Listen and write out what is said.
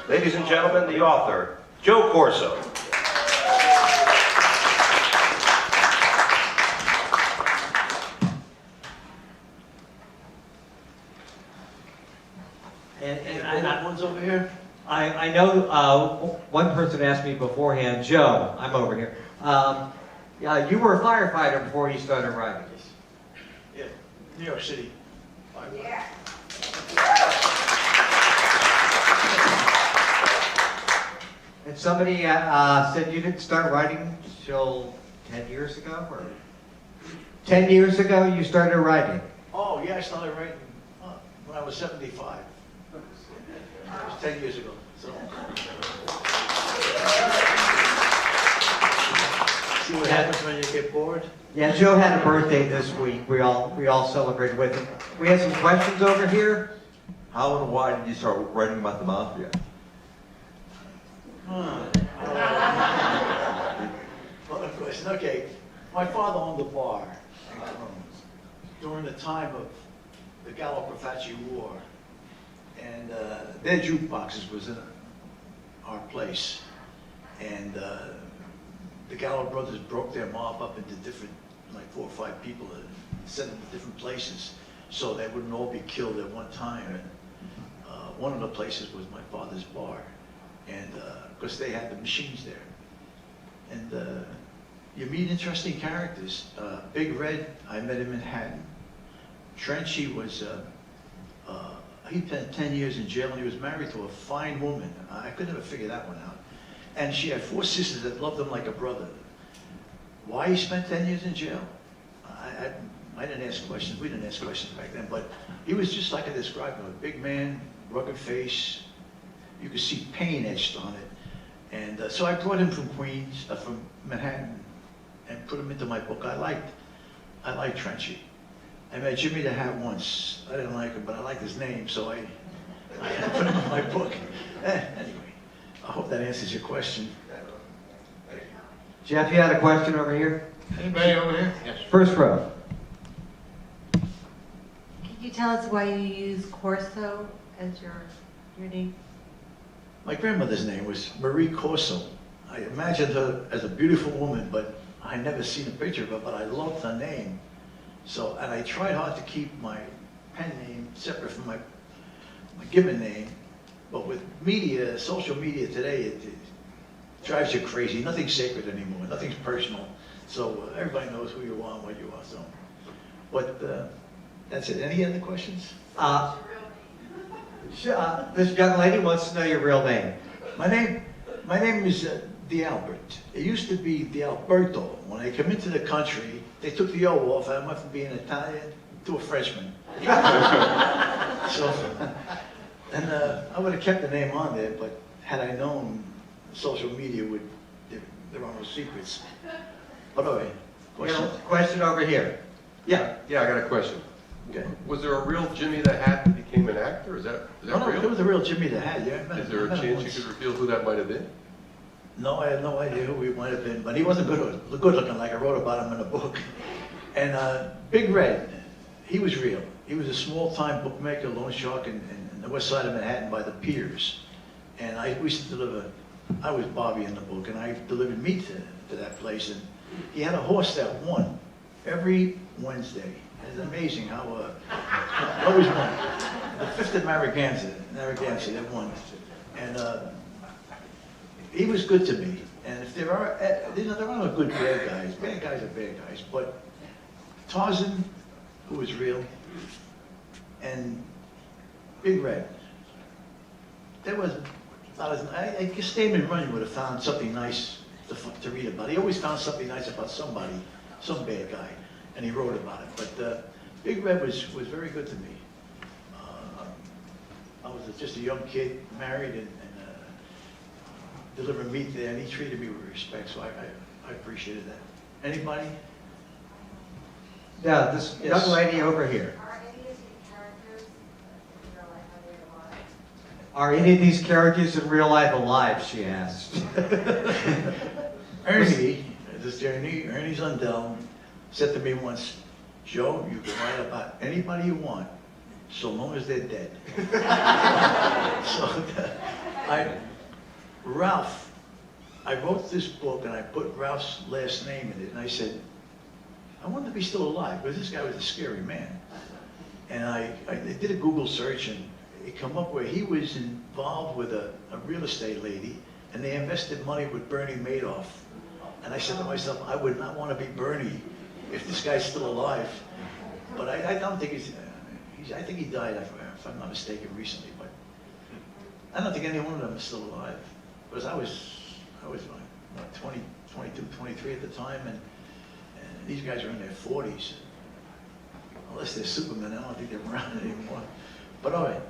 Ladies and gentlemen, the author, Joe Corso. And one's over here. I know one person asked me beforehand, Joe, I'm over here. Yeah, you were a firefighter before you started writing. Yeah, New York City. Yeah. And somebody said you didn't start writing till 10 years ago? Or 10 years ago you started writing? Oh, yeah, I started writing when I was 75. That was 10 years ago. So. See what happens when you get bored? Yeah, Joe had a birthday this week. We all celebrated with him. We had some questions over here. How and why did you start writing about the mafia? Well, of course, okay. My father owned a bar during the time of the Gallo-Profaci War, and their jukeboxes was in our place, and the Gallo brothers broke their mob up into different, like 4 or 5 people, and sent them to different places, so they wouldn't all be killed at one time. And one of the places was my father's bar, and because they had the machines there, and you meet interesting characters. Big Red, I met him in Manhattan. Trenchy was, he spent 10 years in jail, and he was married to a fine woman. I could never figure that one out. And she had 4 sisters that loved him like a brother. Why he spent 10 years in jail? I didn't ask questions. We didn't ask questions back then, but he was just like I described him, a big man, rugged face. You could see pain etched on it. And so I brought him from Queens, from Manhattan, and put him into my book. I liked Trenchy. I met Jimmy the Hat once. I didn't like him, but I liked his name, so I put him in my book. Anyway, I hope that answers your question. Jeff, you had a question over here? Anybody over here? Yes. First row. Could you tell us why you use Corso as your name? My grandmother's name was Marie Corso. I imagined her as a beautiful woman, but I never seen a picture of her, but I loved her name. So, and I tried hard to keep my pen name separate from my given name, but with media, social media today, it drives you crazy. Nothing's sacred anymore. Nothing's personal. So everybody knows who you are and what you are. So, but that's it. Any other questions? This young lady wants to know your real name. My name is D'Albert. It used to be D'Alberto. When I came into the country, they took the O off. I went from being Italian to a Frenchman. So, and I would have kept the name on there, but had I known social media there are no secrets. But anyway, Question over here. Yeah, I got a question. Okay. Was there a real Jimmy the Hat that became an actor? Is that No, real? there was a real Jimmy the Hat. Yeah, Is there a chance you could reveal who that might have been? No, I have no idea who he might have been, but he wasn't good looking like I wrote about him in a book. And Big Red, he was real. He was a small-time bookmaker, loan shark in the west side of Manhattan by the piers. And we used to deliver, I was Bobby in the book, and I delivered meat to that place. And he had a horse that won every Wednesday. It's amazing how, always won. The 5th of Narragansett, that won. And he was good to me. And if there are no good bad guys. Bad guys are bad guys. But Tarzan, who was real, and Big Red, there was not as, I guess Stayman Runyon would have found something nice to read about. He always found something nice about somebody, some bad guy, and he wrote about it. But Big Red was very good to me. I was just a young kid, married, and delivering meat there, and he treated me with respect, so I appreciated that. Anybody? Yeah, this young lady over here. Are any of these characters in real life alive? Are any of these characters in real life alive, she asked. Ernie's Undell said to me once, Joe, you can write about anybody you want, so long as they're dead. So, Ralph, I wrote this book and I put Ralph's last name in it, and I said, I wonder if he's still alive, because this guy was a scary man. And I did a Google search, and it come up where he was involved with a real estate lady, and they invested money with Bernie Madoff. And I said to myself, I would not want to be Bernie if this guy's still alive. But I don't think I think he died, if I'm not mistaken, recently. But I don't think any one of them is still alive. Because I was like 20, 22, 23 at the time, and these guys are in their 40s. Unless they're Supermen, I don't think they're around anymore. But all right.